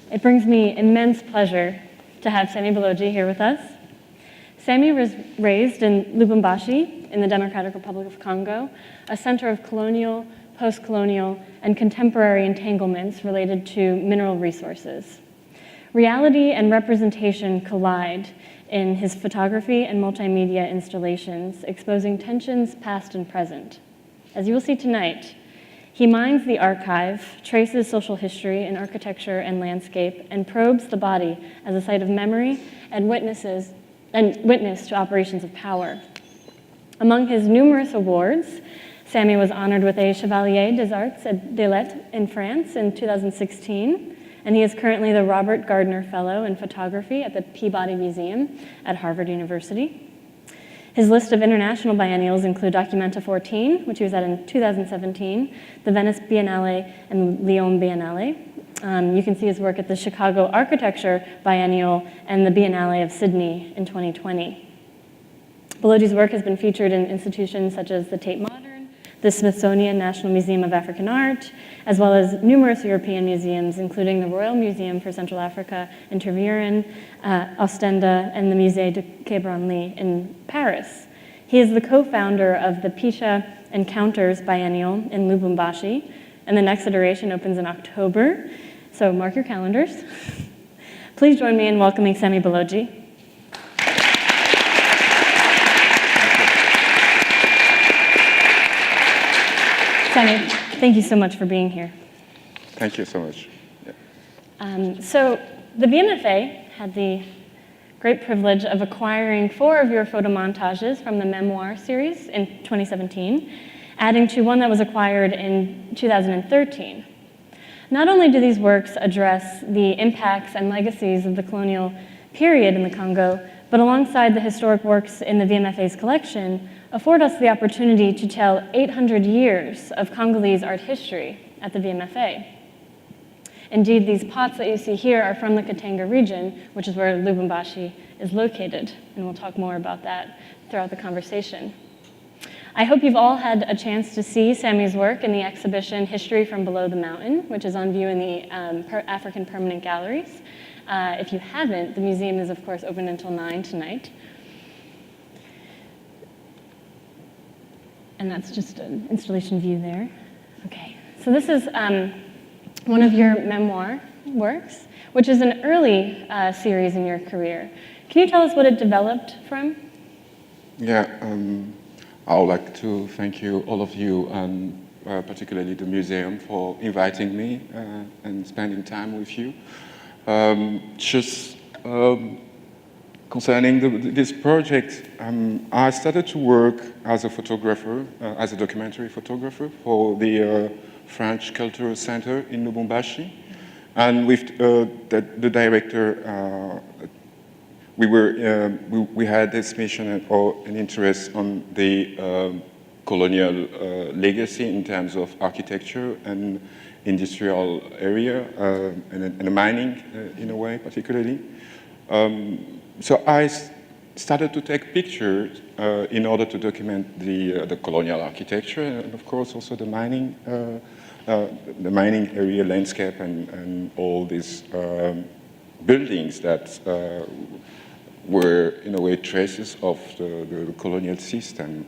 It brings me immense pleasure to have Sammy Baloji here with us. Sammy was raised in Lubumbashi in the Democratic Republic of Congo, a center of colonial, post-colonial, and contemporary entanglements related to mineral resources. Reality and representation collide in his photography and multimedia installations, exposing tensions past and present. As you will see tonight, he mines the archive, traces social history in architecture and landscape, and probes the body as a site of memory and witness to operations of power. Among his numerous awards, Sammy was honored with a Chevalier des Arts et Lettres in France in 2016, and he is currently the Robert Gardner Fellow in Photography at the Peabody Museum at Harvard University. His list of international biennials include Documenta 14, which he was at in 2017, the Venice Biennale and Lyon Biennale. You can see his work at the Chicago Architecture Biennial and the Biennale of Sydney in 2020. Baloji's work has been featured in institutions such as the Tate Modern, the Smithsonian National Museum of African Art, as well as numerous European museums, including the Royal Museum for Central Africa in Tervuren, Ostende, and the Musée du Quai Branly in Paris. He is the co-founder of the Pisha Encounters Biennial in Lubumbashi, and the next iteration opens in October, so mark your calendars. Please join me in welcoming Sammy Baloji. Sammy, thank you so much for being here. Thank you so much. Yeah. So the VMFA had the great privilege of acquiring 4 of your photomontages from the Memoir series in 2017, adding to one that was acquired in 2013. Not only do these works address the impacts and legacies of the colonial period in the Congo, but alongside the historic works in the VMFA's collection, afford us the opportunity to tell 800 years of Congolese art history at the VMFA. Indeed, these pots that you see here are from the Katanga region, which is where Lubumbashi is located, and we'll talk more about that throughout the conversation. I hope you've all had a chance to see Sammy's work in the exhibition History from Below the Mountain, which is on view in the African Permanent Galleries. If you haven't, the museum is, of course, open until 9 tonight. And that's just an installation view there. Okay, so this is one of your memoir works, which is an early series in your career. Can you tell us what it developed from? Yeah, I would like to thank you, all of you, and particularly the museum for inviting me and spending time with you. Concerning this project, I started to work as a photographer, as a documentary photographer for the French Cultural Center in Lubumbashi. And with the director, we had this mission or an interest on the colonial legacy in terms of architecture and industrial area and the mining in a way, particularly. So I started to take pictures in order to document the colonial architecture and, of course, also the mining area landscape and all these buildings that were, in a way, traces of the colonial system.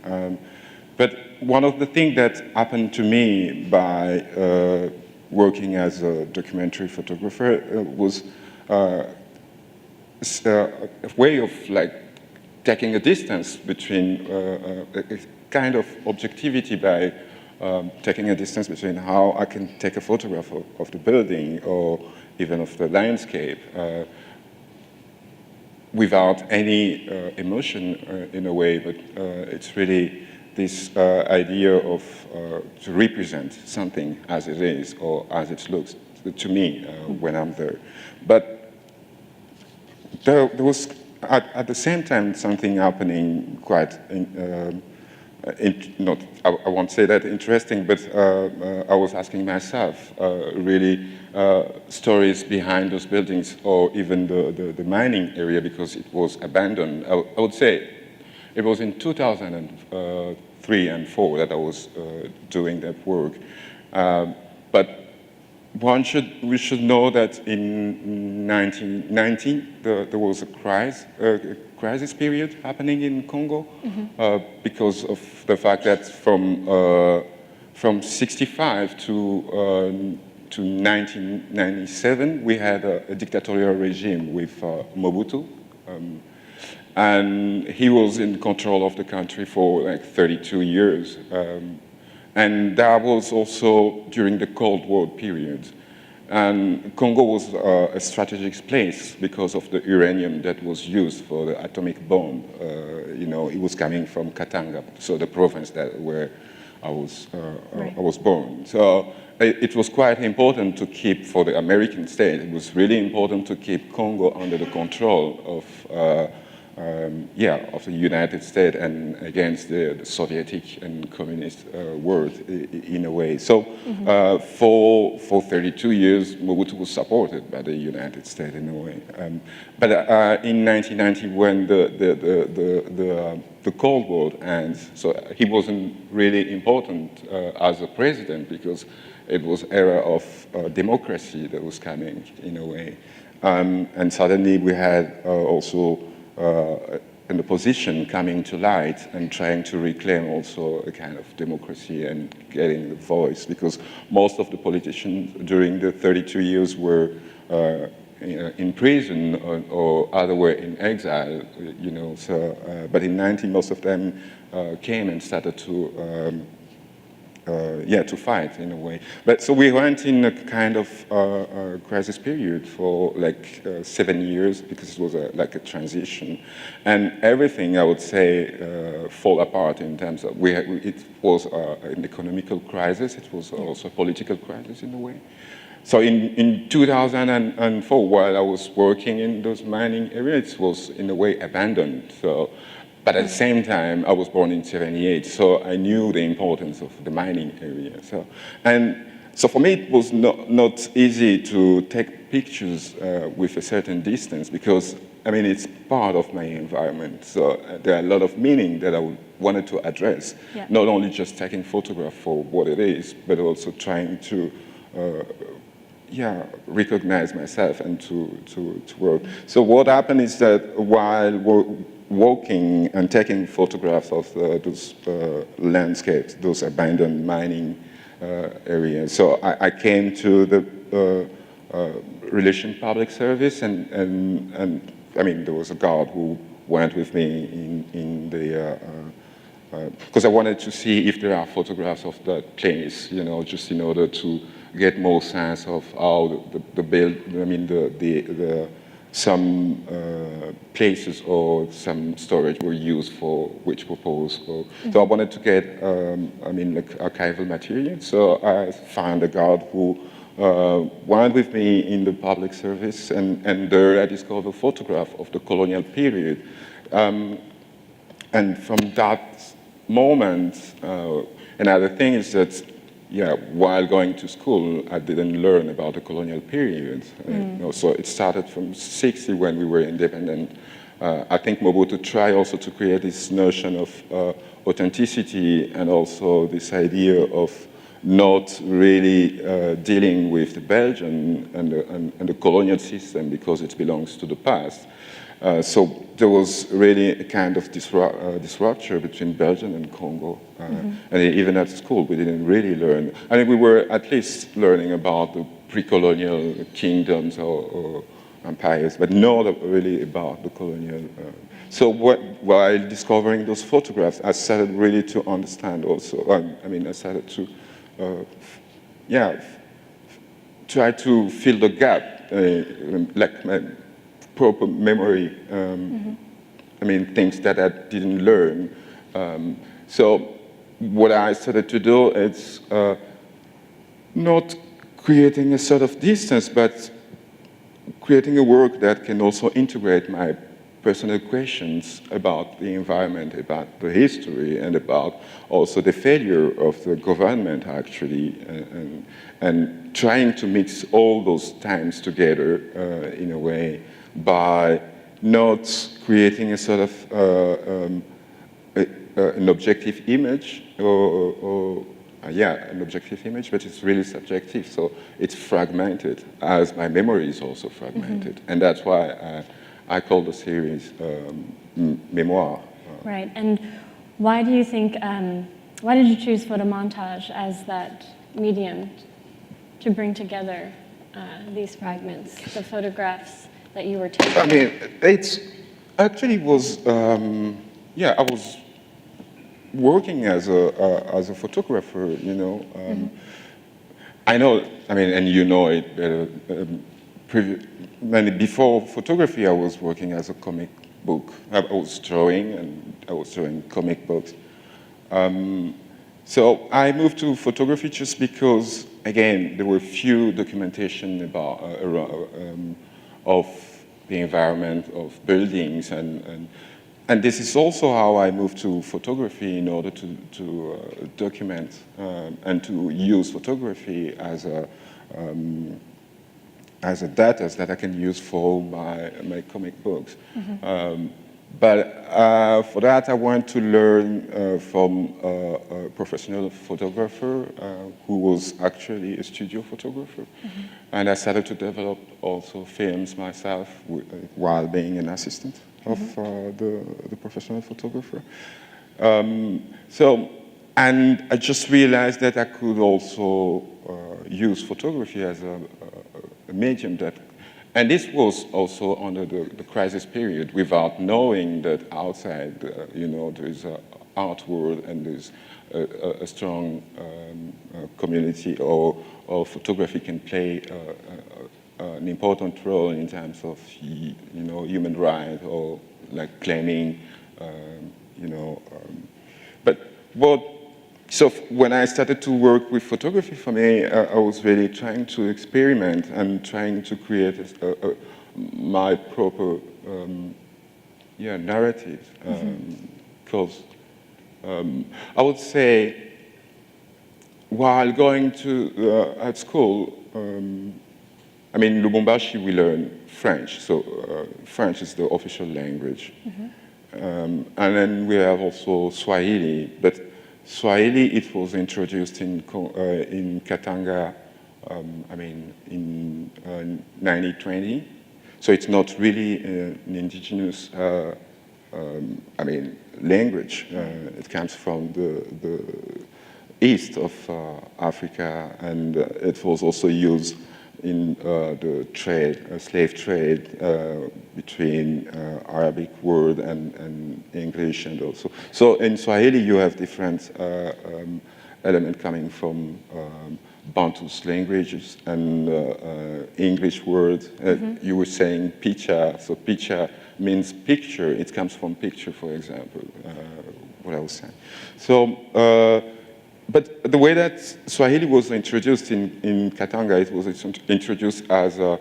But one of the things that happened to me by working as a documentary photographer was a way of taking a distance between a kind of objectivity by taking a distance between how I can take a photograph of the building or even of the landscape without any emotion in a way, but it's really this idea of to represent something as it is or as it looks to me when I'm there. But there was, at the same time, something happening quite, I won't say that interesting, but I was asking myself, really, stories behind those buildings or even the mining area because it was abandoned. I would say it was in 2003 and 4 that I was doing that work. But we should know that in 1990 there was a crisis period happening in Congo because of the fact that from 65 to 1997 we had a dictatorial regime with Mobutu, and he was in control of the country for like 32 years. And that was also during the Cold War period. And Congo was a strategic place because of the uranium that was used for the atomic bomb. It was coming from Katanga, so the province where I was born. So it was quite important to keep, for the American state, it was really important to keep Congo under the control of the United States and against the Soviet and communist world in a way. So for 32 years, Mobutu was supported by the United States in a way. But in 1990, when the Cold War ends, so he wasn't really important as a president because it was era of democracy that was coming in a way. And suddenly we had also an opposition coming to light and trying to reclaim also a kind of democracy and getting the voice, because most of the politicians during the 32 years were in prison or other were in exile, but in 19 most of them came and started to fight in a way. But so we went in a kind of crisis period for like 7 years because it was like a transition, and everything I would say fall apart in terms of it was an economical crisis. It was also a political crisis in a way. So in 2004, while I was working in those mining areas, it was in a way abandoned. So. But at the same time, I was born in '78, so I knew the importance of the mining area. So for me, it was not easy to take pictures with a certain distance because, I mean, it's part of my environment. So there are a lot of meaning that I wanted to address, not only just taking photograph for what it is, but also trying to recognize myself and to work. So what happened is that while walking and taking photographs of those landscapes, those abandoned mining areas. So I came to the Relation Public Service, and I mean, there was a guard who went with me in the, because I wanted to see if there are photographs of that place, just in order to get more sense of how some places or some storage were used for which purpose. So I wanted to get, archival material. So I found a guard who went with me in the public service, and there I discovered a photograph of the colonial period. And from that moment, another thing is that while going to school, I didn't learn about the colonial period. So it started from '60 when we were independent. I think Mobutu tried also to create this notion of authenticity and also this idea of not really dealing with the Belgian and the colonial system because it belongs to the past. So there was really a kind of disruption between Belgium and Congo. And even at school, we didn't really learn. I mean, we were at least learning about the pre-colonial kingdoms or empires, but not really about the colonial. So while discovering those photographs, I started really to understand also. I started to, try to fill the gap, like my proper memory. Things that I didn't learn. So what I started to do is not creating a sort of distance, but creating a work that can also integrate my personal questions about the environment, about the history, and about also the failure of the government, actually, and trying to mix all those times together in a way by not creating a sort of an objective image or an objective image, but it's really subjective. So it's fragmented, as my memory is also fragmented. And that's why I call the series Mémoire. Right, and why do you think, why did you choose photomontage as that medium to bring together these fragments, the photographs that you were taking? I mean, it's actually was, I was working as a photographer, you know. I know, I mean, and you know it better. Before photography, I was working as a comic book. I was drawing, and I was drawing comic books. So I moved to photography just because, again, there were few documentation about of the environment of buildings, and this is also how I moved to photography in order to document and to use photography as a data that I can use for my comic books. But for that, I wanted to learn from a professional photographer who was actually a studio photographer. And I started to develop also films myself while being an assistant of the professional photographer. And I just realized that I could also use photography as a medium that. And this was also under the crisis period, without knowing that outside, there is an art world and there's a strong community, or photography can play an important role in terms of, human rights, or like claiming, So when I started to work with photography, for me, I was really trying to experiment and trying to create my proper narrative. Because I would say, while going to at school, in Lubumbashi we learn French, so French is the official language. And then we have also Swahili, but Swahili, it was introduced in Katanga, in 1920. So it's not really an indigenous, language. It comes from the east of Africa, and it was also used in the trade, slave trade between Arabic word and English, and also. So in Swahili, you have different elements coming from Bantu's languages and English words. You were saying picha, so picha means picture. It comes from picture, for example, what I was saying. So. But the way that Swahili was introduced in Katanga, it was introduced as a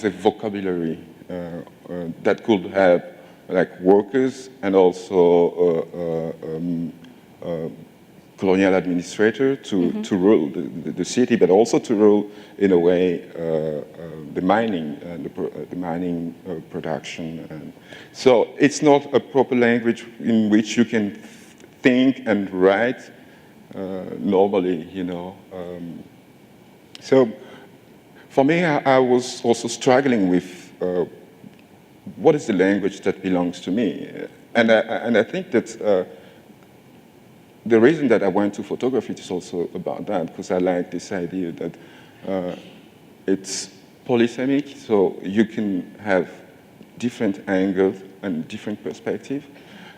vocabulary that could help, like, workers and also colonial administrator to rule the city, but also to rule, in a way, the mining production. And so it's not a proper language in which you can think and write normally, So for me, I was also struggling with what is the language that belongs to me, and I think that the reason that I went to photography is also about that, because I like this idea that it's polysemic, so you can have different angles and different perspectives,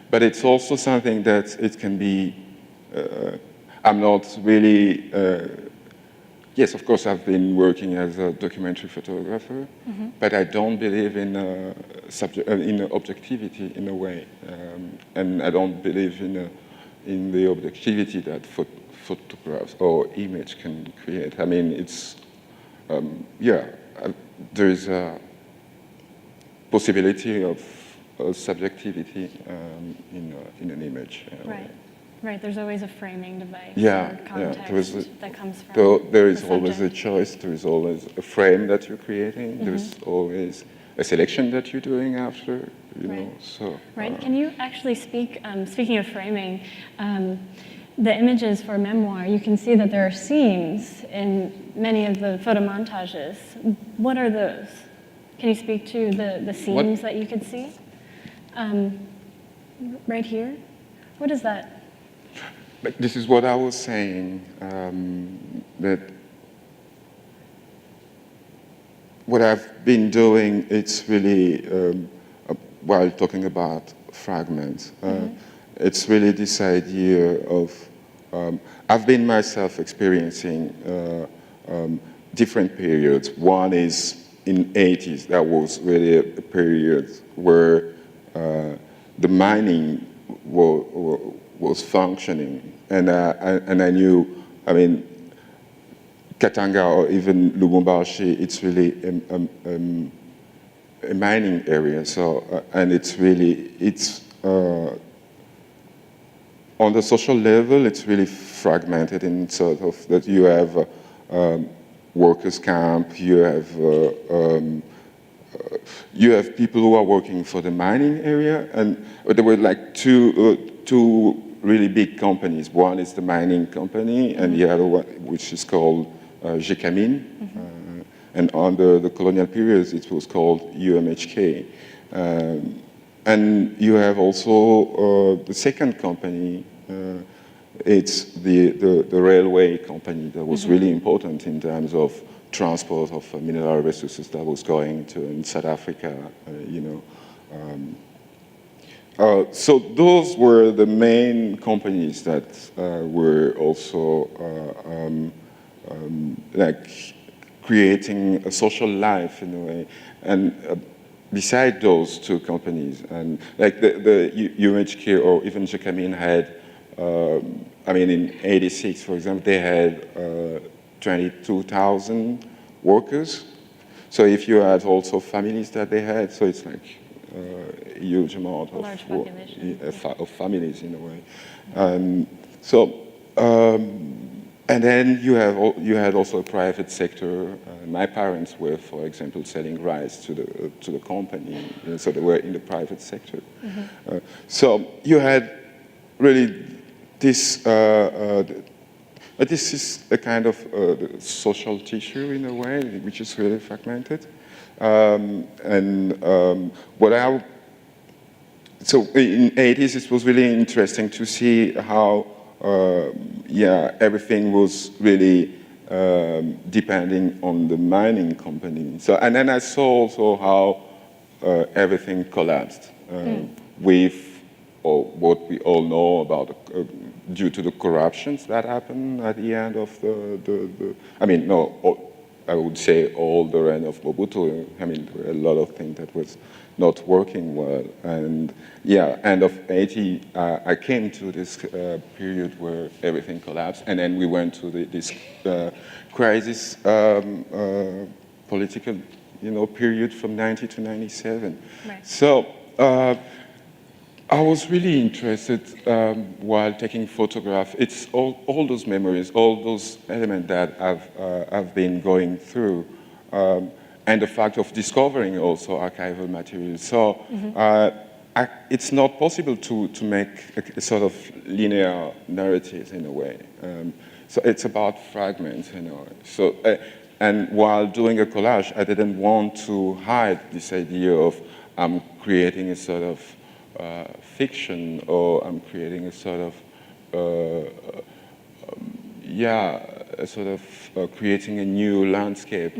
but it's also something that it can be. I'm not really. Yes, of course, I've been working as a documentary photographer, but I don't believe in objectivity in a way, and I don't believe in the objectivity that photographs or image can create. I mean, it's there is a possibility of subjectivity in an image. Right. Right, there's always a framing device or context that comes from there is the always a choice, there is always a frame that you're creating, there's always a selection that you're doing after, you know, so. Right, can you actually speak, speaking of framing, the images for Memoir, you can see that there are seams in many of the photomontages. What are those? Can you speak to the seams that you could see? Right here? What is that? But this is what I was saying, that what I've been doing, it's really, while talking about fragments, it's really this idea of, I've been myself experiencing different periods. One is in 80s, that was really a period where the mining was functioning, and I knew, I mean, Katanga or even Lubumbashi, it's really a mining area. So, and it's really, on the social level, it's really fragmented in sort of that you have workers' camp, you have people who are working for the mining area, and there were like two really big companies. One is the mining company, and the other one, which is called GECAMIN, and under the colonial periods, it was called UMHK. And you have also the second company. It's the railway company that was really important in terms of transport of mineral resources that was going to in South Africa, you know. So those were the main companies that were also like creating a social life in a way. And beside those two companies, and like the UHK or even GECAMIN had, I mean, in '86, for example, they had 22,000 workers. So if you add also families that they had, so it's like a huge amount of families in a way. And then you had also a private sector. My parents were, for example, selling rice to the company, so they were in the private sector. So you had really this. This is a kind of social tissue in a way, which is really fragmented. So in '80s, it was really interesting to see how, everything was really depending on the mining company. So, and then I saw also how everything collapsed with what we all know about, due to the corruptions that happened at the end of I would say all the reign of Mobutu. I mean, there were a lot of things that was not working well. And end of '80, I came to this period where everything collapsed, and then we went to this crisis, political, period from '90 to '97. Right. So I was really interested while taking photographs. It's all those memories, all those elements that I've been going through, and the fact of discovering also archival material. So it's not possible to make a sort of linear narrative in a way. So it's about fragments, So, and while doing a collage, I didn't want to hide this idea of I'm creating a sort of fiction, or I'm creating a sort of, creating a new landscape,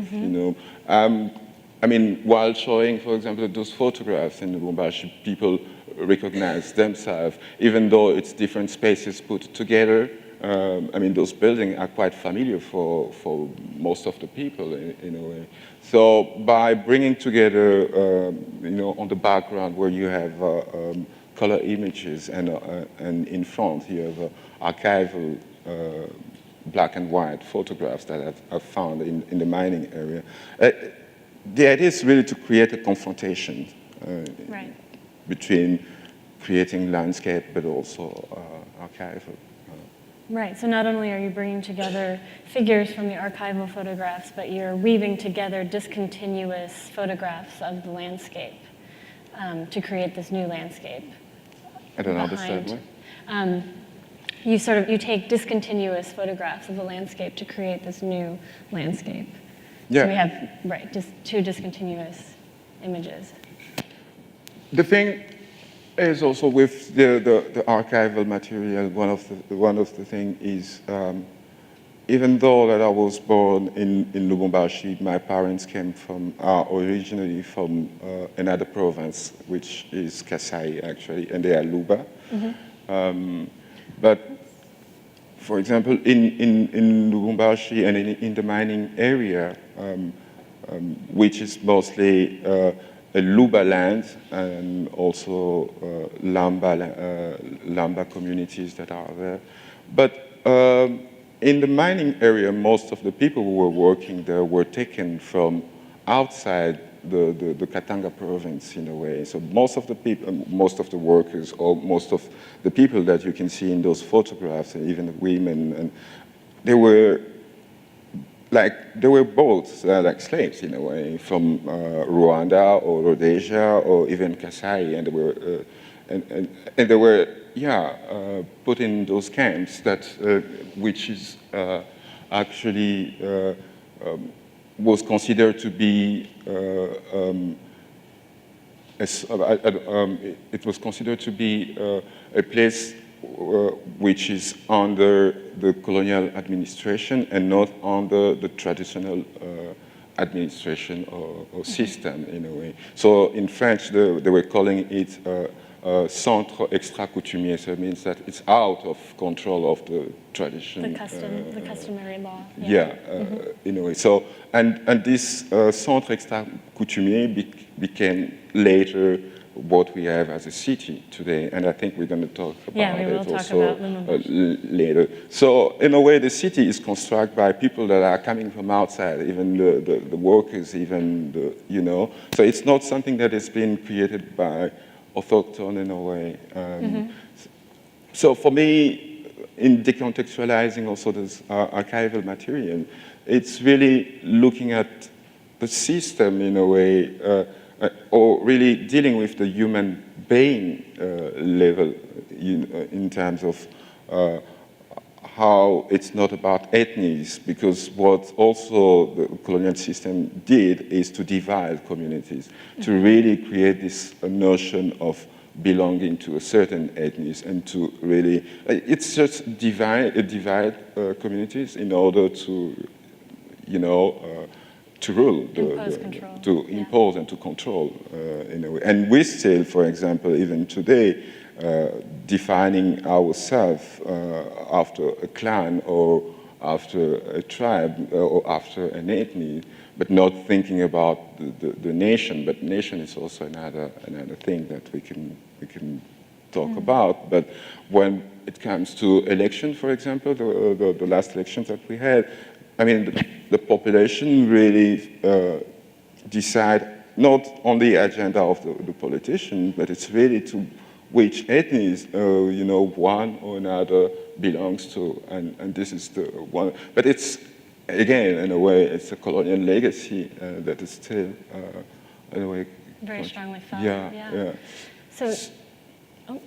I mean, while showing, for example, those photographs in Lubumbashi, people recognize themselves, even though it's different spaces put together. I mean, those buildings are quite familiar for most of the people in a way. So by bringing together, on the background where you have color images, and in front you have archival black and white photographs that I've found in the mining area. The idea is really to create a confrontation between creating landscape, but also archival. Right, so not only are you bringing together figures from the archival photographs, but you're weaving together discontinuous photographs of the landscape to create this new landscape. I don't understand what? you take discontinuous photographs of the landscape to create this new landscape. Yeah. So we have, right, just two discontinuous images. The thing is also with the archival material, one of the things is, even though that I was born in Lubumbashi, my parents are originally from another province, which is Kasai actually, and they are Luba. But for example, in Lubumbashi and in the mining area, which is mostly a Luba land and also Lamba communities that are there. But in the mining area, most of the people who were working there were taken from outside the Katanga province in a way. So most of the people, most of the workers, or most of the people that you can see in those photographs, and even the women, and they were both like slaves in a way from Rwanda or Rhodesia or even Kasai, and they were put in those camps that which is actually was considered to be it was considered to be a place which is under the colonial administration and not under the traditional administration or system in a way. So in French, they were calling it centre extra-coutumier, so it means that it's out of control of the tradition. The customary law. In a way. So, and this centre extra-coutumier became later what we have as a city today, and I think we're going to talk about it also later. So, in a way, the city is constructed by people that are coming from outside, even the workers, even So it's not something that has been created by autochthone in a way. So for me, in decontextualizing also this archival material, it's really looking at the system in a way, or really dealing with the human being level in terms of how it's not about ethnies, because what also the colonial system did is to divide communities, to really create this notion of belonging to a certain ethnies and to really, it's just divide communities in order to, to rule, impose and to control in a way. And we still, for example, even today, defining ourselves after a clan or after a tribe or after an ethnic, but not thinking about the nation. But nation is also another thing that we can talk about. But when it comes to election, for example, the last elections that we had, I mean, the population really decide not on the agenda of the politician, but it's really to which ethnies, one or another belongs to, and this is the one. But it's, again, in a way, it's a colonial legacy that is still, in a way, very strongly felt. Yeah. So, I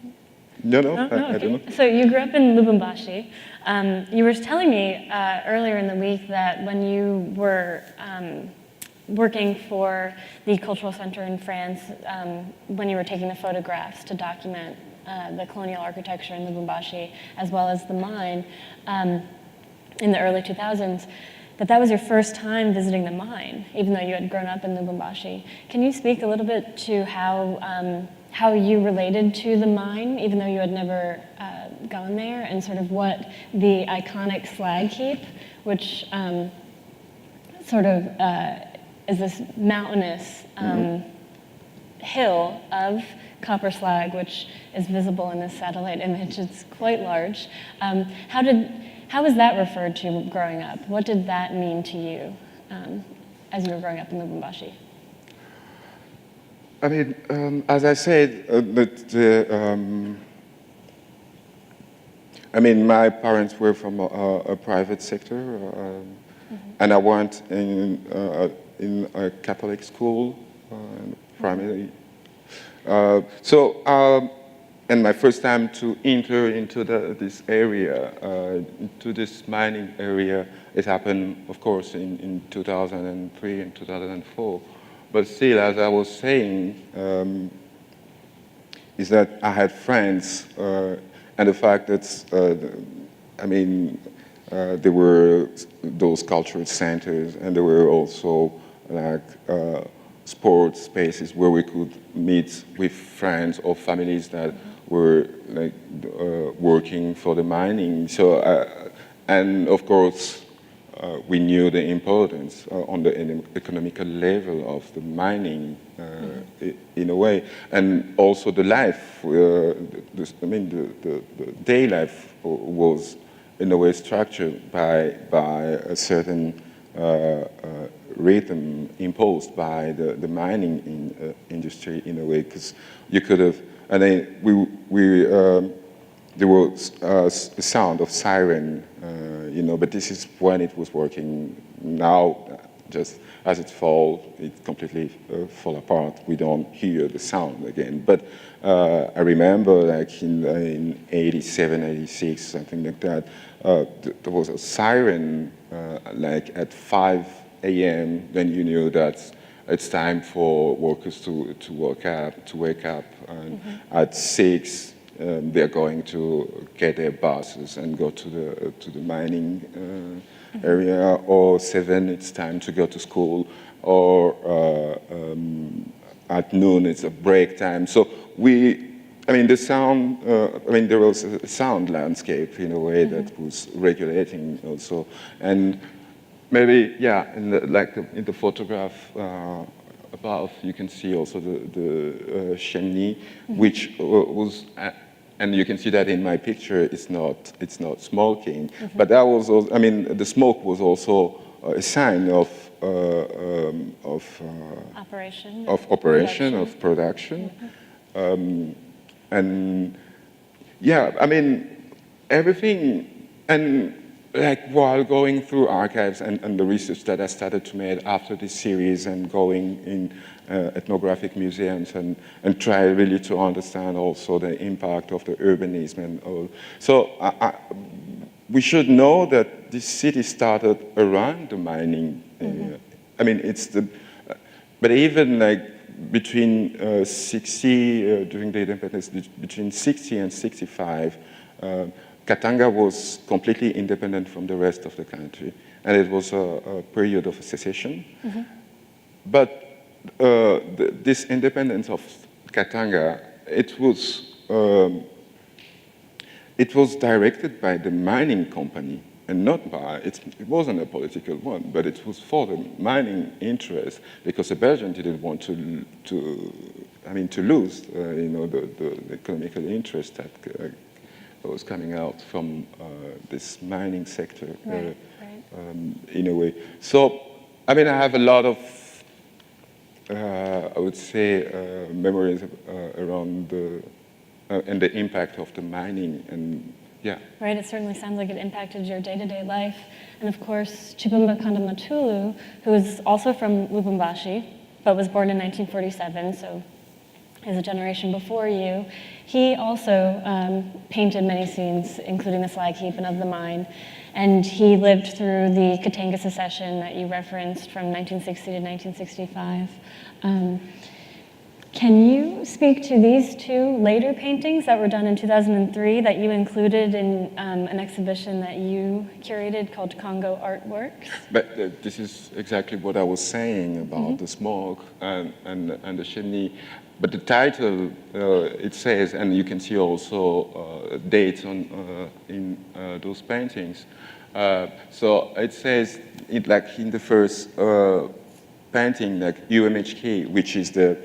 don't know. So you grew up in Lubumbashi. You were telling me earlier in the week that when you were working for the Cultural Center in France, when you were taking the photographs to document the colonial architecture in Lubumbashi, as well as the mine in the early 2000s, that was your first time visiting the mine, even though you had grown up in Lubumbashi. Can you speak a little bit to how you related to the mine, even though you had never gone there, and sort of what the iconic slag heap, which is this mountainous hill of copper slag, which is visible in this satellite image. It's quite large. How was that referred to growing up? What did that mean to you as you were growing up in Lubumbashi? I mean, as I said, my parents were from a private sector, and I went in a Catholic school, primarily. So and my first time to enter into this area, into this mining area, it happened, of course, in 2003 and 2004. But still, as I was saying, is that I had friends, and the fact that, there were those cultural centers, and there were also like sports spaces where we could meet with friends or families that were like working for the mining. So, and of course, we knew the importance on the economical level of the mining in a way, and also the life. The day life was in a way structured by a certain rhythm imposed by the mining industry in a way, because you could have, and then there was a sound of siren, but this is when it was working. Now, just as it completely fall apart. We don't hear the sound again. But I remember, like in 87, 86, something like that, there was a siren, like at 5 a.m. Then you knew that it's time for workers to wake up, and at 6. They're going to get their buses and go to the mining area, or 7, it's time to go to school, or at noon it's a break time. So the sound, there was a sound landscape in a way that was regulating also. And maybe, in the photograph above, you can see also the chimney, which was, and you can see that in my picture, it's not smoking. But that was also, the smoke was also a sign of operation, of production. And everything, and like while going through archives and the research that I started to make after this series, and going in ethnographic museums and try really to understand also the impact of the urbanism and all. So we should know that this city started around the mining area. But even like between 60, during the independence, between 60 and 65, Katanga was completely independent from the rest of the country, and it was a period of secession. But this independence of Katanga, it was directed by the mining company, and not by, it wasn't a political one, but it was for the mining interest, because the Belgians didn't want to lose, the economical interest that was coming out from this mining sector, right. In a way. So, I have a lot of, I would say, memories around and the impact of the mining, and yeah. Right, it certainly sounds like it impacted your day-to-day life. And of course, Tshibumba Kanda-Matulu, who is also from Lubumbashi, but was born in 1947, so is a generation before you. He also painted many scenes, including the slag heap and of the mine. And he lived through the Katanga secession that you referenced from 1960 to 1965. Can you speak to these two later paintings that were done in 2003 that you included in an exhibition that you curated called Congo Artwork? But this is exactly what I was saying about the smoke and the chimney. But the title, it says, and you can see also dates in those paintings. So it says, like in the first painting, like UMHK, which is the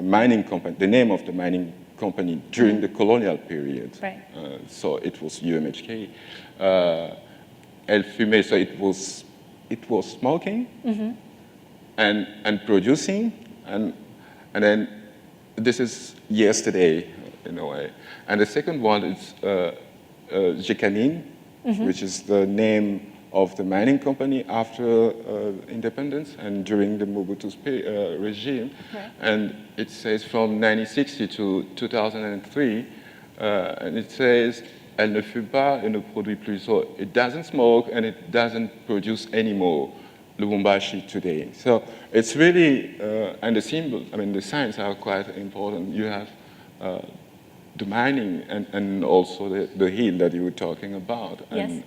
mining company, the name of the mining company during the colonial period. Right. So it was UMHK. El Fumé, so it was smoking and producing, and then this is yesterday in a way. And the second one is Jekanin, which is the name of the mining company after independence and during the Mobutu's regime. Right. And it says from 1960 to 2003, And it says, elle ne fume pas et ne produit plus. So it doesn't smoke and it doesn't produce anymore Lubumbashi today. So it's really, and the symbols, I mean, the signs are quite important. You have the mining and also the hill that you were talking about. Yes.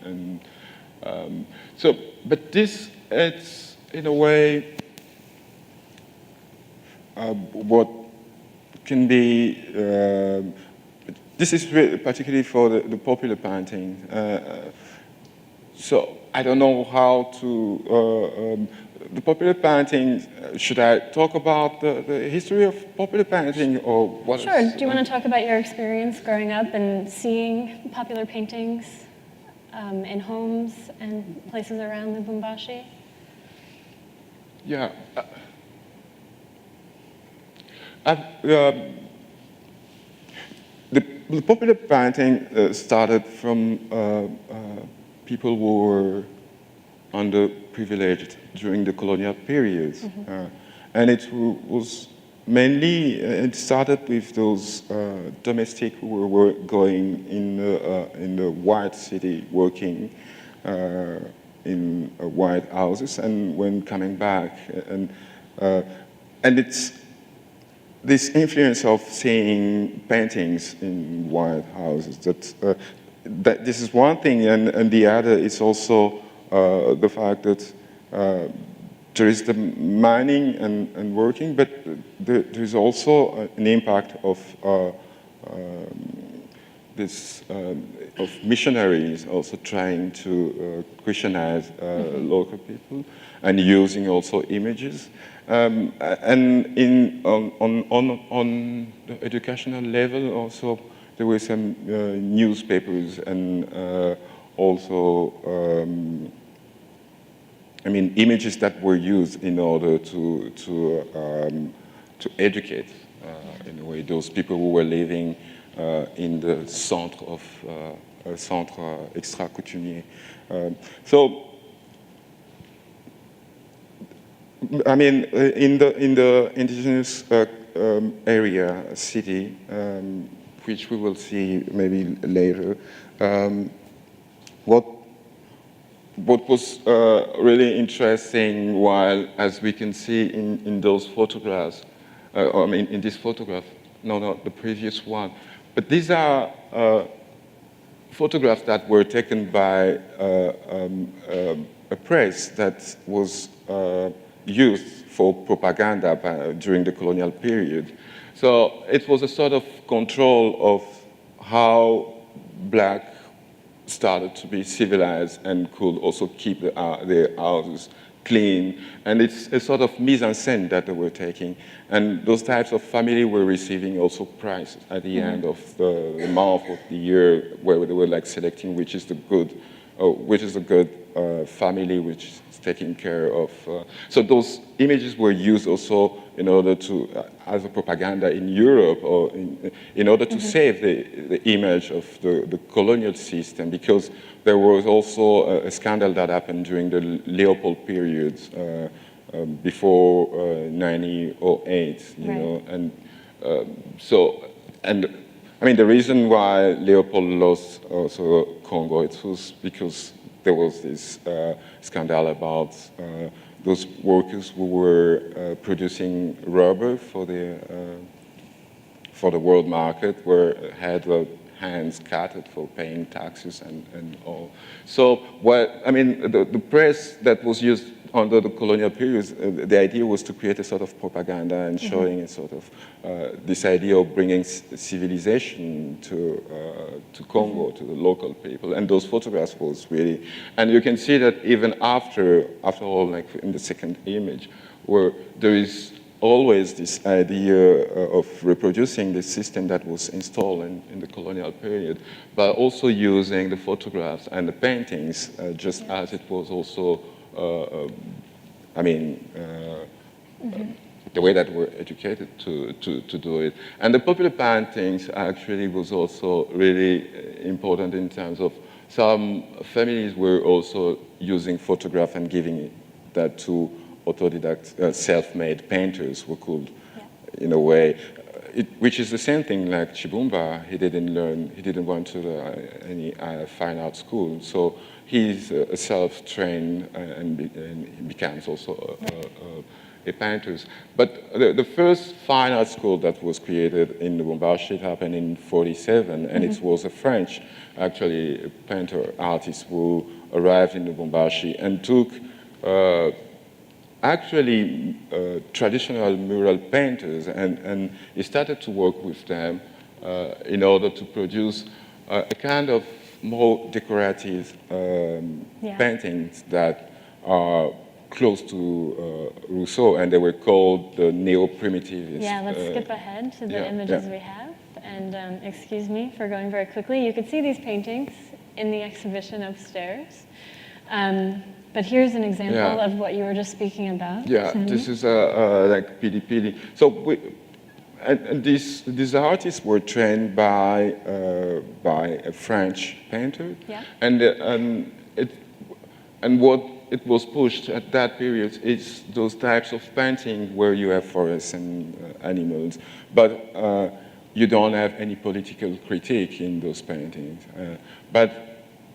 So, but this, it's in a way what can be, this is really particularly for the popular painting. So I don't know how to, the popular painting, should I talk about the history of popular painting or what? Sure, do you want to talk about your experience growing up and seeing popular paintings in homes and places around Lubumbashi? Yeah. The popular painting started from people who were underprivileged during the colonial periods. Mm-hmm. And it was mainly, it started with those domestic who were going in the white city, working in white houses, and when coming back. And it's this influence of seeing paintings in white houses, that this is one thing, and the other is also the fact that there is the mining and working, but there is also an impact of of missionaries also trying to Christianize local people and using also images. And on the educational level also, there were some newspapers and also, I mean, images that were used in order to educate, in a way, those people who were living in the centre of centre extra-coutumier. So, I mean, in the indigenous area, city, which we will see maybe later, what was really interesting, while, as we can see in those photographs, I mean, in this photograph, no, the previous one, but these are photographs that were taken by a press that was used for propaganda during the colonial period. So it was a sort of control of how black started to be civilized and could also keep their houses clean. And it's a sort of mise en scène that they were taking. And those types of family were receiving also prizes at the end of the month of the year, where they were like selecting which is the good, family which is taking care of. So those images were used also in order to, as a propaganda in Europe, or in order to save the image of the colonial system, because there was also a scandal that happened during the Leopold periods before 1908, you know, and and I mean, the reason why Leopold lost also Congo, it was because there was this scandal about those workers who were producing rubber for the world market, had hands cut for paying taxes and all. So, I mean, the press that was used under the colonial periods, the idea was to create a sort of propaganda and showing a sort of this idea of bringing civilization to Congo, to the local people. And those photographs was really, and you can see that even after all, like in the second image, where there is always this idea of reproducing the system that was installed in the colonial period, but also using the photographs and the paintings just as it was also, I mean, the way that we're educated to do it. And the popular paintings actually was also really important in terms of some families were also using photograph and giving that to autodidact, self-made painters who could, in a way, which is the same thing like Tshibumba. He didn't want to any fine art school. So he's a self-trained and becomes also a painter. But the first fine art school that was created in Lubumbashi happened in '47, and it was a French, actually, a painter artist who arrived in Lubumbashi and took actually traditional mural painters, and he started to work with them in order to produce a kind of more decorative paintings that are close to Rousseau, and they were called the Neoprimitive. Yeah, let's skip ahead to the images we have. And excuse me for going very quickly. You can see these paintings in the exhibition upstairs. But here's an example of what you were just speaking about. Yeah, Sammy. this is like pili. So these artists were trained by a French painter, and what it was pushed at that period is those types of painting where you have forests and animals, but you don't have any political critique in those paintings. But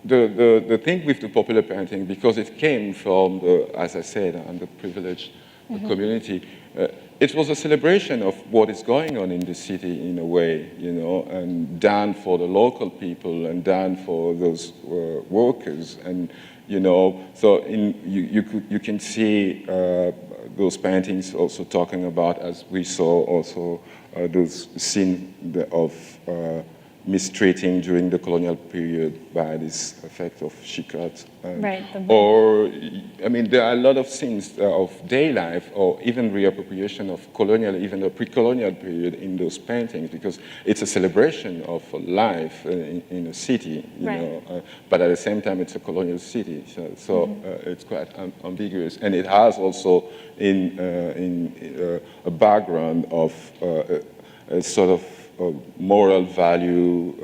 the thing with the popular painting, because it came from the, as I said, underprivileged community, it was a celebration of what is going on in the city in a way, you know, and done for the local people and done for those workers, and you know, so you can see those paintings also talking about, as we saw also, those scenes of mistreating during the colonial period by this effect of chicotte. Or, I mean, there are a lot of scenes of day life or even reappropriation of colonial, even the pre-colonial period in those paintings, because it's a celebration of life in a city, you know, but at the same time it's a colonial city, so it's quite ambiguous. And it has also a background of a sort of moral value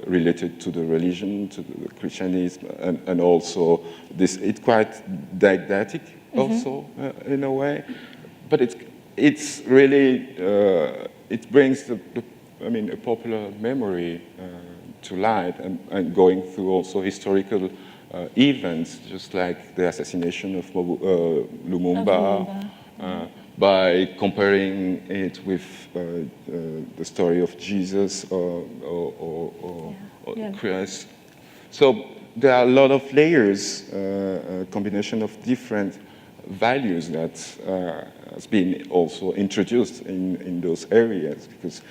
related to the religion, to the Christianism, and also this. It's quite didactic also in a way, but it's really it brings a popular memory to light, and going through also historical events, just like the assassination of Lumumba. By comparing it with the story of Jesus or Christ. So there are a lot of layers, a combination of different values that has been also introduced in those areas, because,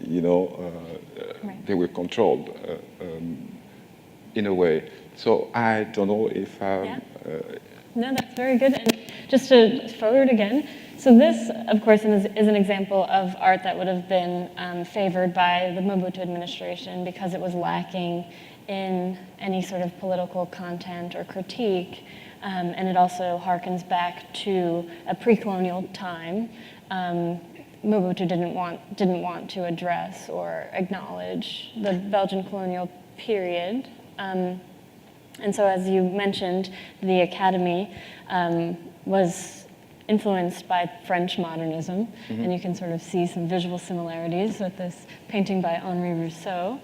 you know, they were controlled in a way. So I don't know if No, that's very good. And just to forward again, so this, of course, is an example of art that would have been favored by the Mobutu administration because it was lacking in any sort of political content or critique, and it also harkens back to a pre-colonial time. Mobutu didn't want to address or acknowledge the Belgian colonial period. And so, as you mentioned, the Academy was influenced by French modernism, and you can sort of see some visual similarities with this painting by Henri Rousseau.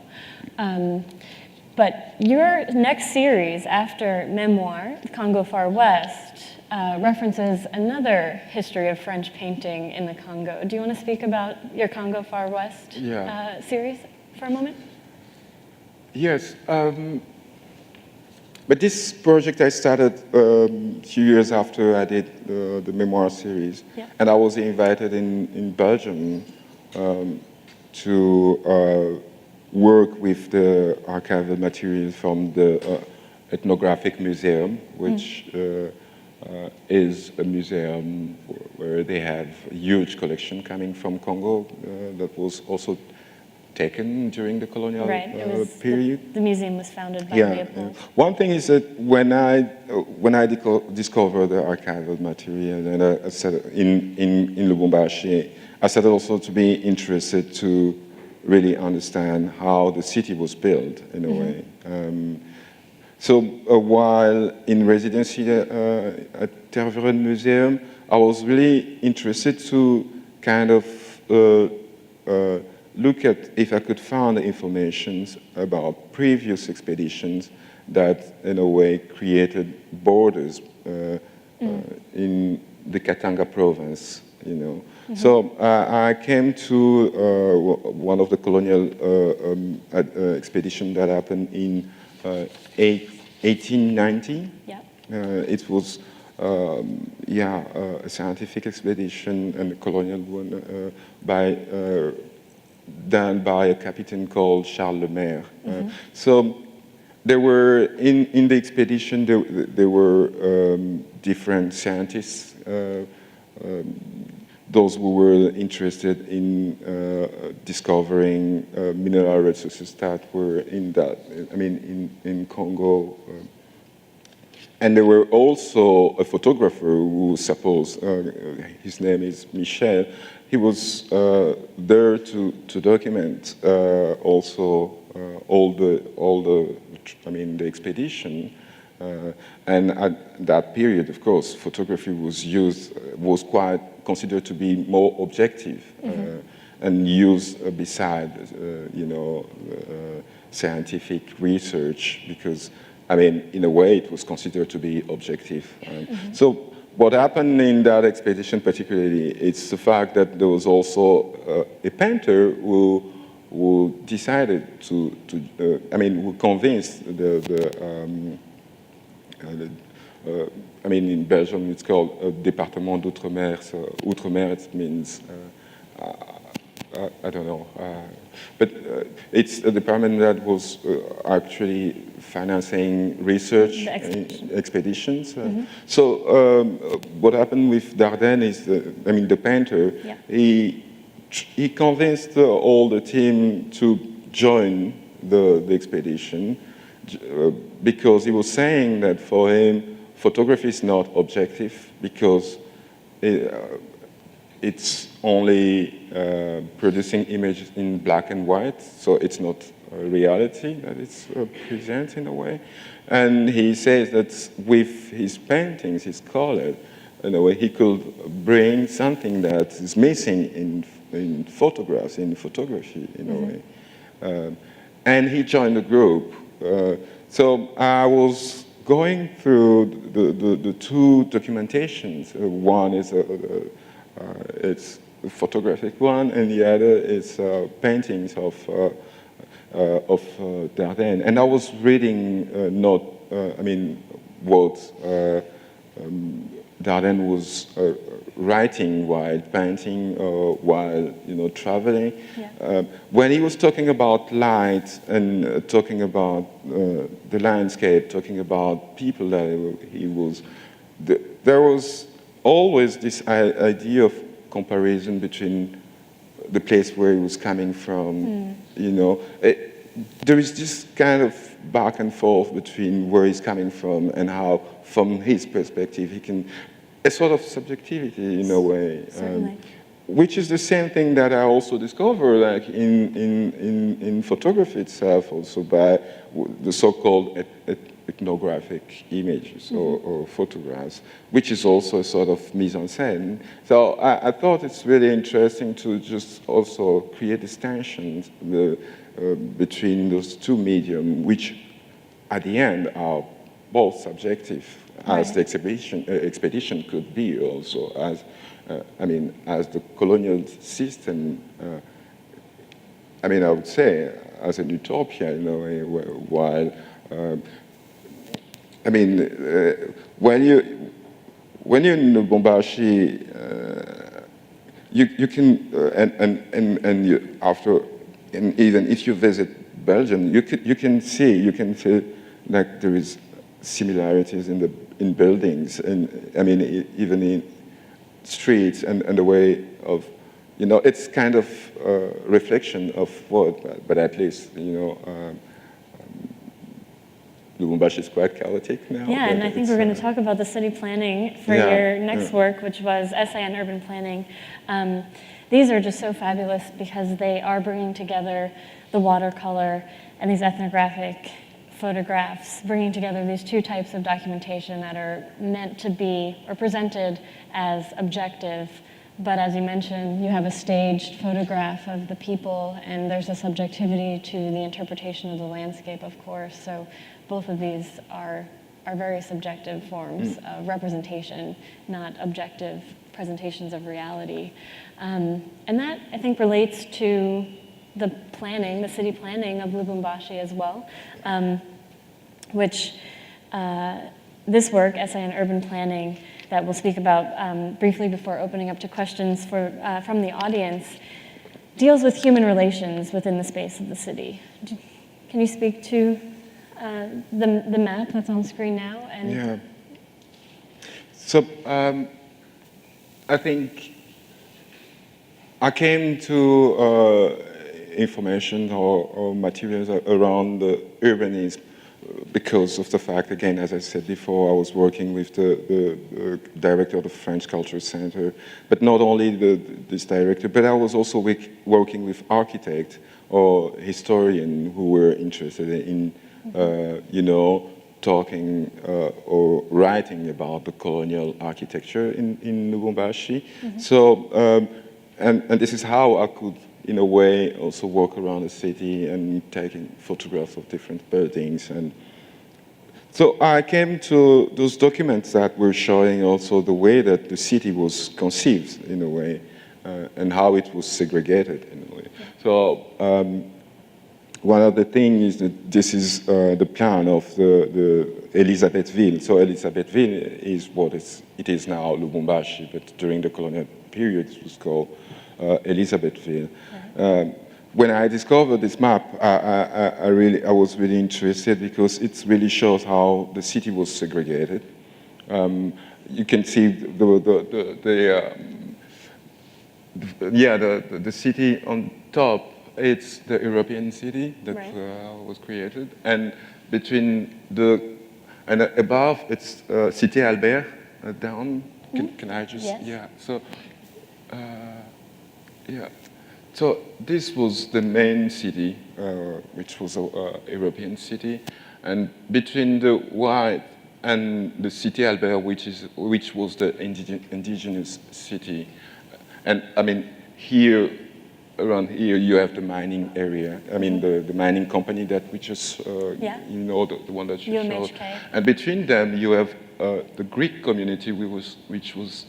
But your next series after Mémoire, Congo Farwest, references another history of French painting in the Congo. Do you want to speak about your Congo Farwest series for a moment? Yes. But this project I started a few years after I did the Memoir series, and I was invited in Belgium to work with the archival material from the Ethnographic Museum, which is a museum where they have a huge collection coming from Congo that was also taken during the colonial period. The museum was founded by Leopold. One thing is that when I discovered the archival material, and I started in Lubumbashi, I started also to be interested to really understand how the city was built in a way. So while in residency at Tervuren Museum, I was really interested to kind of look at if I could find information about previous expeditions that, in a way, created borders in the Katanga province, you know. So I came to one of the colonial expedition that happened in 1890. Yeah. It was, a scientific expedition and a colonial one done by a captain called Charles Lemaire. So there were, in the expedition, there were different scientists, those who were interested in discovering mineral resources that were in in Congo. And there were also a photographer who supposed, his name is Michel, he was there to document also all the expedition. And at that period, of course, photography was quite considered to be more objective and used beside, scientific research, because, in a way, it was considered to be objective. So what happened in that expedition particularly, it's the fact that there was also a painter who decided who convinced in Belgium it's called Département d'Outre-mer. So Outre-mer, it means, I don't know, but it's a department that was actually financing research expeditions. So what happened with Dardenne is, the painter, he convinced all the team to join the expedition because he was saying that for him, photography is not objective because it's only producing images in black and white, so it's not a reality that it's present in a way. And he says that with his paintings, his color, in a way, he could bring something that is missing in photographs, in photography, in a way. And he joined the group. So I was going through the two documentations. One is it's a photographic one, and the other is paintings of Dardenne. And I was reading what Dardenne was writing while painting or while traveling. When he was talking about light and talking about the landscape, talking about people that he was, there was always this idea of comparison between the place where he was coming from. There is this kind of back and forth between where he's coming from and how, from his perspective, he can, a sort of subjectivity in a way, which is the same thing that I also discovered, like in photography itself, also by the so-called ethnographic images or photographs, which is also a sort of mise-en-scène. So I thought it's really interesting to just also create distinctions between those two mediums, which at the end are both subjective, as the expedition could be also, as as the colonial system, I would say, as an utopia in a way, while, when you're in Lubumbashi, you can, and even if you visit Belgium, you can feel like there is similarities in buildings, and even in streets and the way of, it's kind of a reflection of what, but at least, Lubumbashi is quite chaotic now. Yeah, and I think we're going to talk about the city planning for your next work, which was Essay on Urban Planning. These are just so fabulous because they are bringing together the watercolor and these ethnographic photographs, bringing together these two types of documentation that are meant to be, or presented as objective, But as you mentioned, you have a staged photograph of the people, and there's a subjectivity to the interpretation of the landscape, of course. So both of these are very subjective forms of representation, not objective presentations of reality. And that, I think, relates to the planning, the city planning of Lubumbashi as well, which this work, Essay on Urban Planning, that we'll speak about briefly before opening up to questions from the audience, deals with human relations within the space of the city. Can you speak to the map that's on screen now? And yeah. So I think I came to information or materials around the urbanism because of the fact, again, as I said before, I was working with the director of the French Cultural Center, but not only this director, but I was also working with architects or historians who were interested in, talking or writing about the colonial architecture in Lubumbashi. Mm-hmm. So, and this is how I could, in a way, also walk around the city and taking photographs of different buildings. And so I came to those documents that were showing also the way that the city was conceived, in a way, and how it was segregated, in a way. So one of the things is that this is the plan of the Elisabethville. So Elisabethville is what it is now, Lubumbashi, but during the colonial period it was called Elisabethville. When I discovered this map, I was really interested because it really shows how the city was segregated. You can see the city on top. It's the European city that was created, and between and above it's Cité Albert down. Can I just So. So this was the main city, which was a European city, and between the white and the Cité Albert, which was the indigenous city, and I mean around here you have the mining area. I mean the mining company that we just the one that you showed, and between them you have the Greek community, which was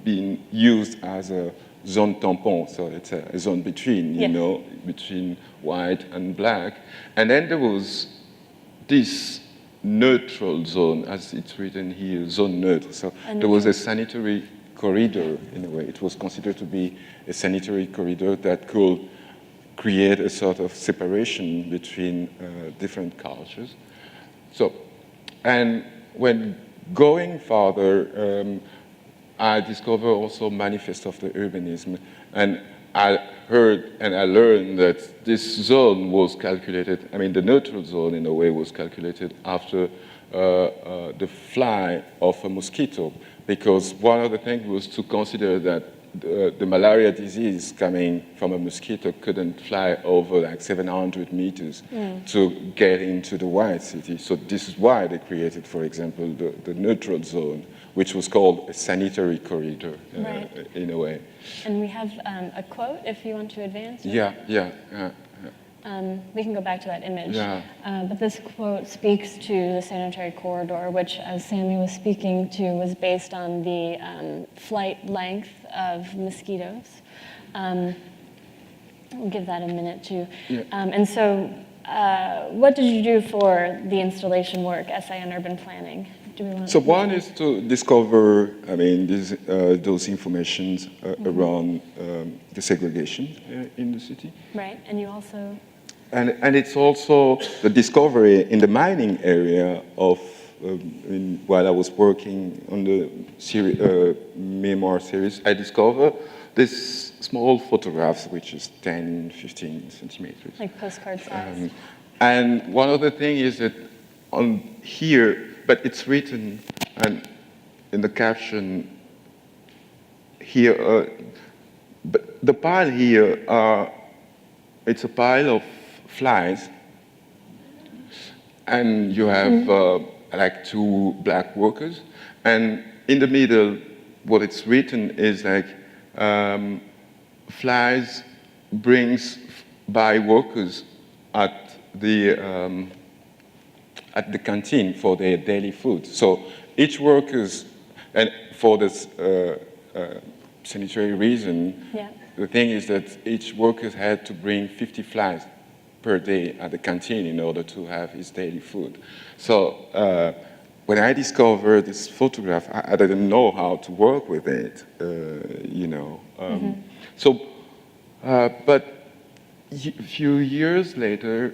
being used as a zone tampon, so it's a zone between, between white and black. And then there was this neutral zone, as it's written here, zone neutre. So there was a sanitary corridor, in a way. It was considered to be a sanitary corridor that could create a sort of separation between different cultures. So, and when going further, I discovered also Manifest of the Urbanism, and I heard and I learned that this zone was calculated, I mean the neutral zone in a way was calculated after the fly of a mosquito, because one of the things was to consider that the malaria disease coming from a mosquito couldn't fly over like 700 meters to get into the white city. So this is why they created, for example, the neutral zone, which was called a sanitary corridor, in a way. And we have a quote, if you want to advance. We can go back to that image. But this quote speaks to the sanitary corridor, which, as Sammy was speaking to, was based on the flight length of mosquitoes. We'll give that a minute, too. And so what did you do for the installation work, Essay on Urban Planning? So one is to discover, I mean, those informations around the segregation in the city. Right, and you also... And it's also the discovery in the mining area of, while I was working on the Mémoire series, I discovered this small photographs, which is 10, 15 centimeters. Like postcard size. And one other thing is that on here, but it's written and in the caption here, but the pile here, it's a pile of flies, and you have like two black workers, and in the middle what it's written is like, flies brings by workers at the canteen for their daily food. So each workers, and for this sanitary reason, Yeah. the thing is that each worker had to bring 50 flies per day at the canteen in order to have his daily food. So when I discovered this photograph, I didn't know how to work with it, you know. But a few years later,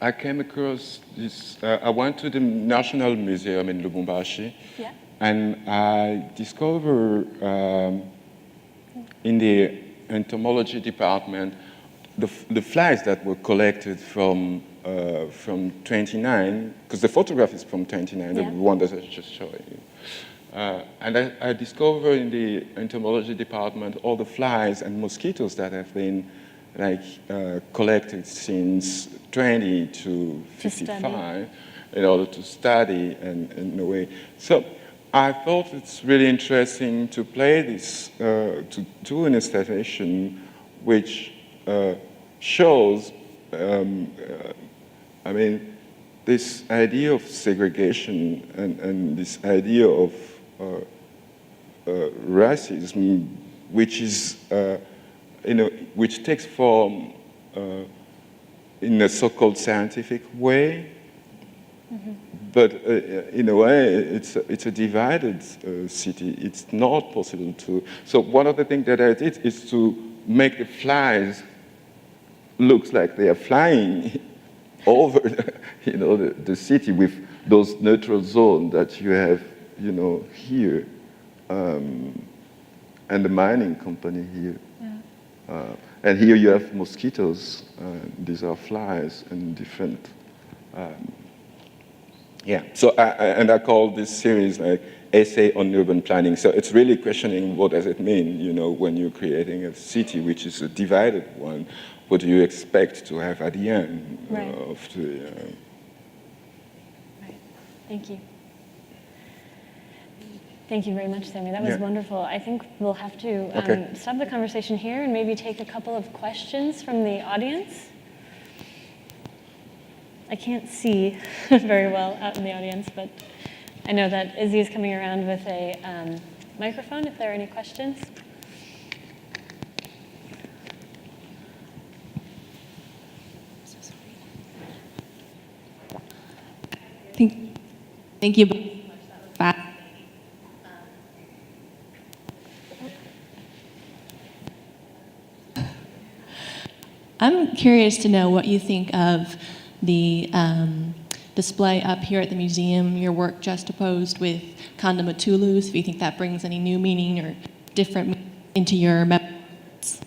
I came across this, I went to the National Museum in Lubumbashi, Yeah. and I discovered in the entomology department the flies that were collected from 29, because the photograph is from 29, Yeah. the one that I just showed you. And I discovered in the entomology department all the flies and mosquitoes that have been collected since 20 to 55 in order to study and in a way. So I thought it's really interesting to play this, to do an installation which shows, I mean, this idea of segregation and this idea of racism, which is, which takes form in a so-called scientific way, but in a way, it's a divided city. It's not possible to. So one of the things that I did is to make the flies look like they are flying over, the city with those neutral zones that you have, here, and the mining company here. Yeah. And here you have mosquitoes. These are flies and different. Yeah. So I call this series like Essay on Urban Planning. So it's really questioning what does it mean, when you're creating a city which is a divided one. What do you expect to have at the end of the? Right. Thank you. Thank you very much, Sammy. That was wonderful. I think we'll have to stop the conversation here and maybe take a couple of questions from the audience. I can't see very well out in the audience, but I know that Izzy is coming around with a microphone if there are any questions. Thank you. That was fascinating. I'm curious to know what you think of the display up here at the museum, your work juxtaposed with Kanda-Matulu, if you think that brings any new meaning or different into your memoirs.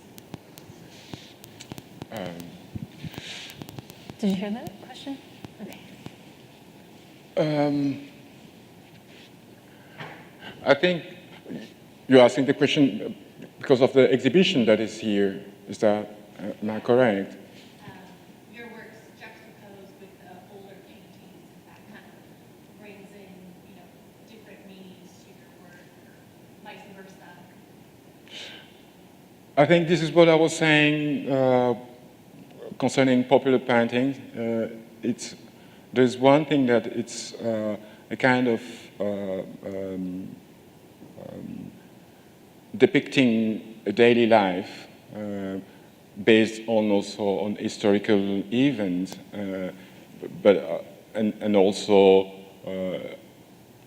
Did you hear that question? Okay. I think you're asking the question because of the exhibition that is here. Is that, am I correct? Your work's juxtaposed with the older paintings, that kind of brings in, different meanings to your work, or vice versa. I think this is what I was saying concerning popular painting. There's one thing that it's a kind of depicting a daily life based also on historical events, but and also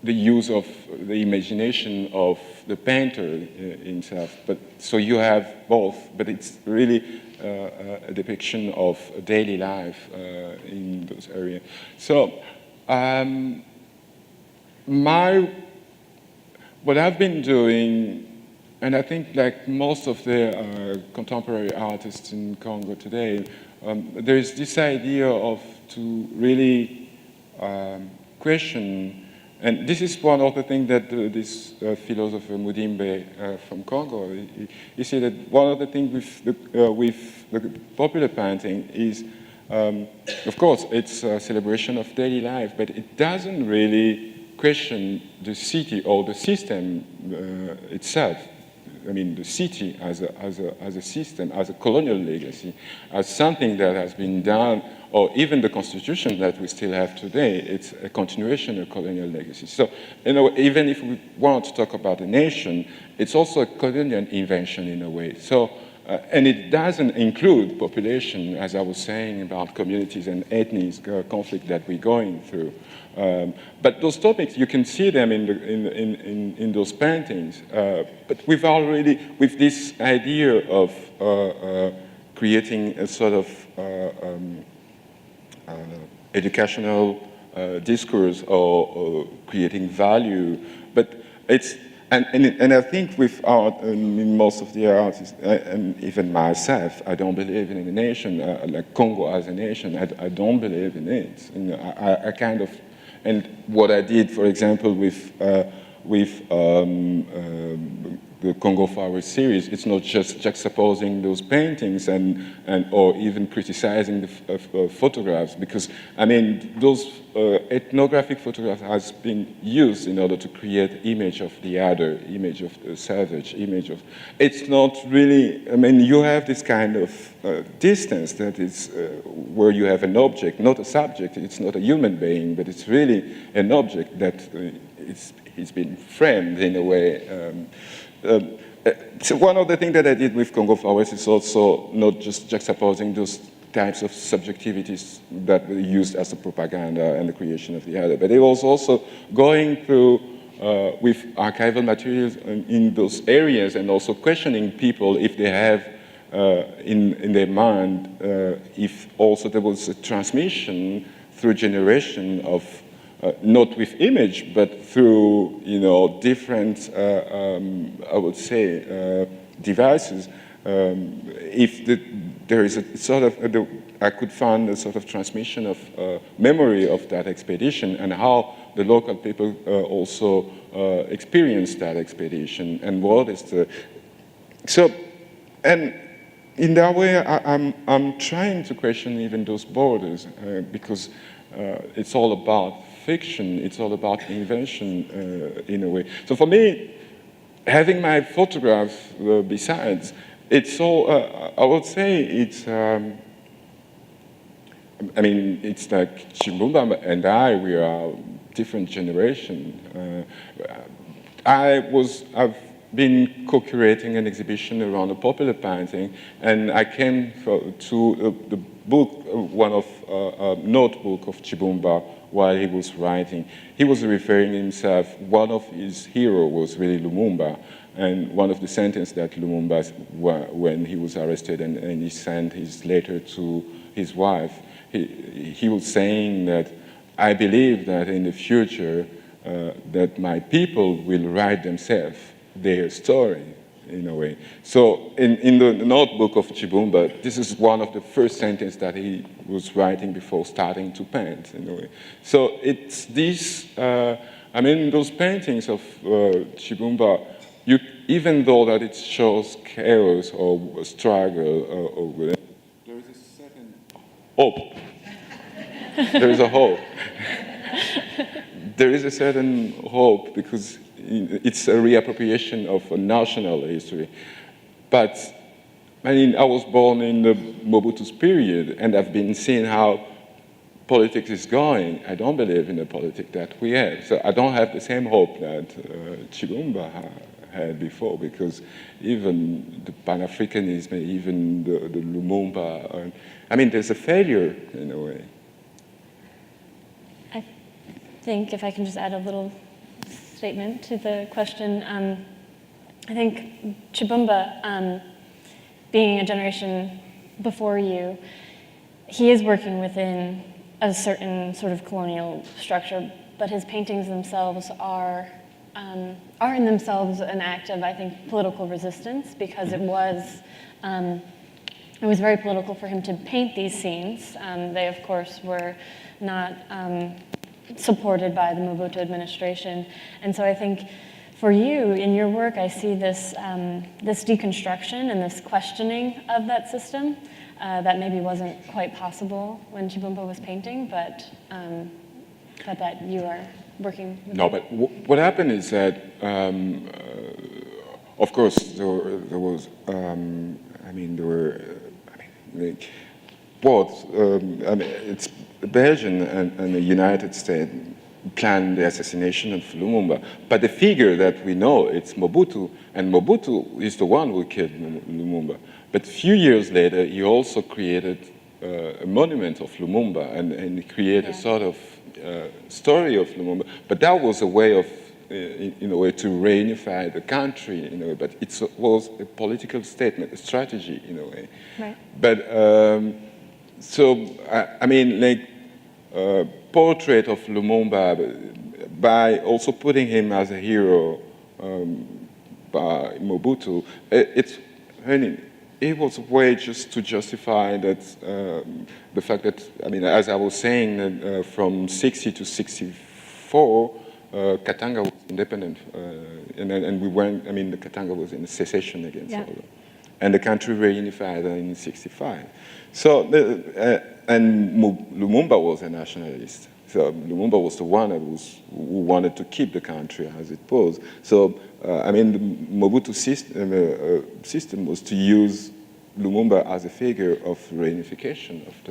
the use of the imagination of the painter himself. But so you have both, but it's really a depiction of daily life in those areas. So what I've been doing, and I think like most of the contemporary artists in Congo today, there is this idea of to really question. And this is one of the things that this philosopher Mudimbe from Congo, he said that one of the things with the popular painting is, of course, it's a celebration of daily life, but it doesn't really question the city or the system itself. I mean, the city as a system, as a colonial legacy, as something that has been done, or even the constitution that we still have today, it's a continuation of colonial legacy. So, you know, even if we want to talk about a nation, it's also a colonial invention in a way. So, and it doesn't include population, as I was saying, about communities and ethnic conflict that we're going through. But those topics, you can see them in those paintings. But with this idea of creating a sort of educational discourse or creating value. But it's, and I think with art, in most of the artists, and even myself, I don't believe in a nation, like Congo as a nation, I don't believe in it. You know, I kind of, and what I did, for example, with the Congo Farwest series, it's not just juxtaposing those paintings or even criticizing the photographs, because, I mean, those ethnographic photographs has been used in order to create image of the other, image of the savage, image of, it's not really, I mean, you have this kind of distance that is where you have an object, not a subject, it's not a human being, but it's really an object that it's been framed in a way. So one of the things that I did with Congo Farwest is also not just juxtaposing those types of subjectivities that were used as a propaganda and the creation of the other, but it was also going through with archival materials in those areas and also questioning people if they have in their mind if also there was a transmission through generation of not with image, but through, you know, different, I would say, devices. If there is a sort of, I could find a sort of transmission of memory of that expedition and how the local people also experienced that expedition and what is the, so, and in that way, I'm trying to question even those borders because it's all about fiction, it's all about invention in a way. So for me, having my photographs besides, it's all, I would say it's, I mean, it's like Tshibumba and I, we are different generation. I've been co-curating an exhibition around a popular painting, and I came to the book, one of a notebook of Tshibumba while he was writing. He was referring himself, one of his heroes was really Lumumba, and one of the sentences that Lumumba, when he was arrested and he sent his letter to his wife, he was saying that, I believe that in the future that my people will write themselves their story, in a way. So in the notebook of Tshibumba, this is one of the first sentences that he was writing before starting to paint, in a way. So it's this, I mean, those paintings of Tshibumba, even though that it shows chaos or struggle, or there is a certain hope. There is a hope. There is a certain hope because it's a reappropriation of a national history. But, I mean, I was born in the Mobutu's period, and I've been seeing how politics is going. I don't believe in the politics that we have. So I don't have the same hope that Tshibumba had before, because even the Pan-Africanism, even the Lumumba, I mean, there's a failure in a way. I think if I can just add a little statement to the question. I think Tshibumba, being a generation before you, he is working within a certain sort of colonial structure, but his paintings themselves are in themselves an act of, I think, political resistance, because it was very political for him to paint these scenes. They, of course, were not supported by the Mobutu administration. And so I think for you, in your work, I see this, this deconstruction and this questioning of that system that maybe wasn't quite possible when Tshibumba was painting, but that you are working with No, but what happened is that, of course, there was, I mean, there were, like, both, I mean, it's Belgium and the United States planned the assassination of Lumumba, but the figure that we know, it's Mobutu, and Mobutu is the one who killed Lumumba. But a few years later, he also created a monument of Lumumba and created a sort of story of Lumumba. But that was a way of, in a way, to reunify the country, in a way. But it was a political statement, a strategy, in a way. Right. But so I mean, like, portrait of Lumumba by also putting him as a hero by Mobutu. It was a way just to justify that the fact that, I mean, as I was saying, from 60 to 64, Katanga was independent, and we went. I mean, the Katanga was in secession against all of them, and the country reunified in '65. So, and Lumumba was a nationalist. So Lumumba was the one who wanted to keep the country as it was. So, I mean, the Mobutu system was to use Lumumba as a figure of reunification of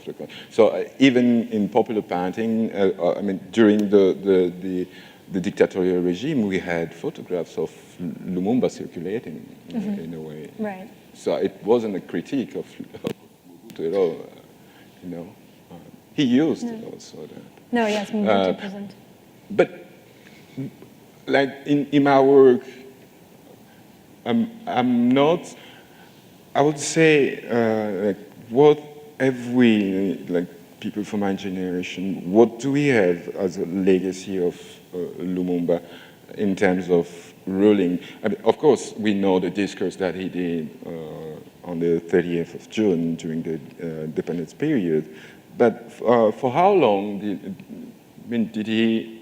the country. So even in popular painting, I mean, during the dictatorial regime, we had photographs of Lumumba circulating in a way. Right. So it wasn't a critique of Mobutu at all, you know. He used also that. No, yes, Mobutu present. But like in my work, I'm not. I would say like what have we, like people from my generation, what do we have as a legacy of Lumumba in terms of ruling? I mean, of course, we know the discourse that he did on the 30th of June during the independence period, but for how long did he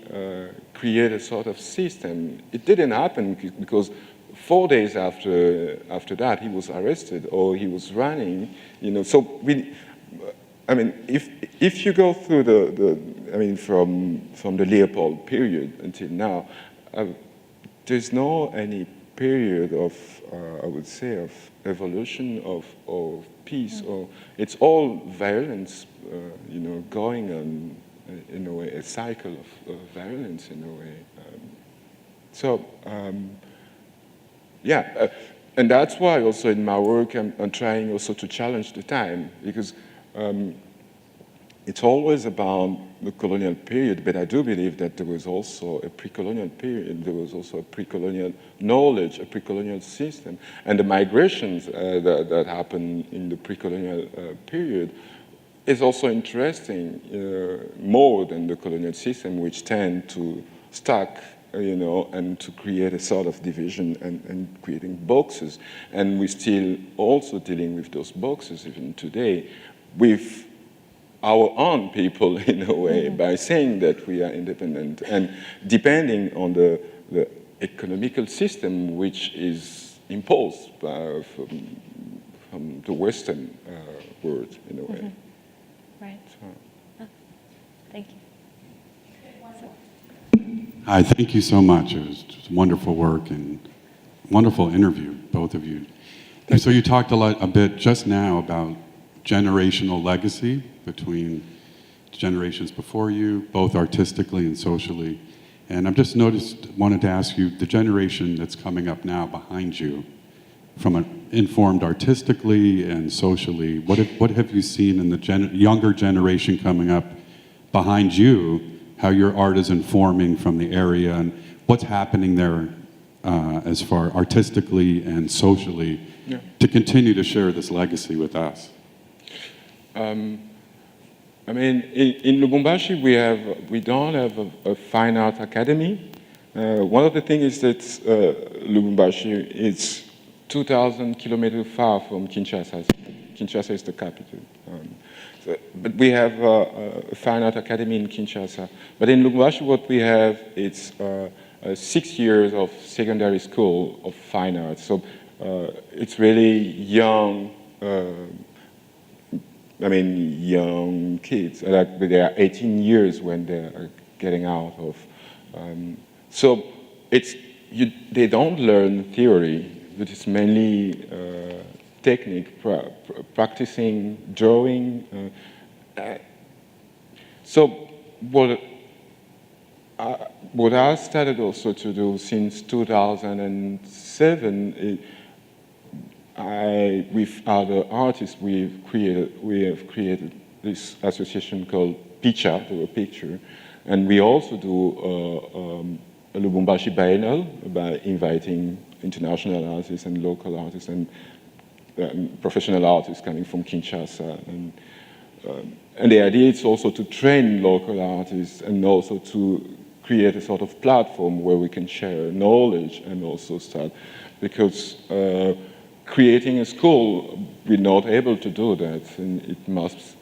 create a sort of system? It didn't happen because 4 days after that he was arrested or he was running, you know. So I mean, if you go through I mean, from the Leopold period until now, there's no any period of I would say of evolution of peace, or it's all violence, you know, going on in a way, a cycle of violence in a way. So yeah, and that's why also in my work I'm trying also to challenge the time, because it's always about the colonial period, but I do believe that there was also a pre-colonial period, there was also a pre-colonial knowledge, a pre-colonial system, and the migrations that happened in the pre-colonial period is also interesting, more than the colonial system, which tend to stack, you know, and to create a sort of division and creating boxes. And we're still also dealing with those boxes even today with our own people in a way, by saying that we are independent and depending on the economical system which is imposed from the Western world in a way. Right. Thank you. Hi, thank you so much. It was just wonderful work and wonderful interview, both of you. And so you talked a bit just now about generational legacy between generations before you, both artistically and socially. And I've just wanted to ask you, the generation that's coming up now behind you, from an informed artistically and socially, what have you seen in the younger generation coming up behind you, how your art is informing from the area, and what's happening there as far artistically and socially to continue to share this legacy with us? I mean, in Lubumbashi, we don't have a fine art academy. One of the things is that Lubumbashi is 2,000 kilometers far from Kinshasa. Kinshasa is the capital. But we have a fine art academy in Kinshasa. But in Lubumbashi, what we have is 6 years of secondary school of fine art. So it's really young. I mean, young kids. Like they are 18 years when they're getting out of. So they don't learn theory, but it's mainly technique, practicing, drawing. So what I started also to do since 2007, with other artists, we have created this association called Picha, the picture, and we also do a Lubumbashi Biennial by inviting international artists and local artists and professional artists coming from Kinshasa. And the idea is also to train local artists and also to create a sort of platform where we can share knowledge and also start, because creating a school, we're not able to do that, and it must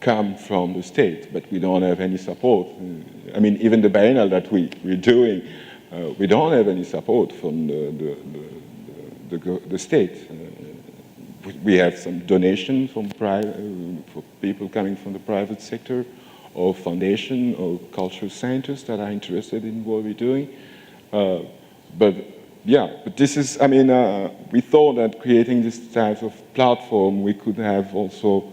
come from the state, but we don't have any support. I mean, even the biennial that we're doing, we don't have any support from the state. We have some donations from for people coming from the private sector, or foundation, or cultural centers that are interested in what we're doing. But this is, I mean, we thought that creating this type of platform, we could have also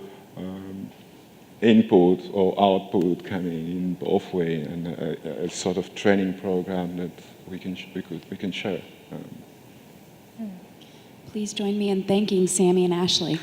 input or output coming in both ways, and a sort of training program that we can share. Please join me in thanking Sammy and Ashley.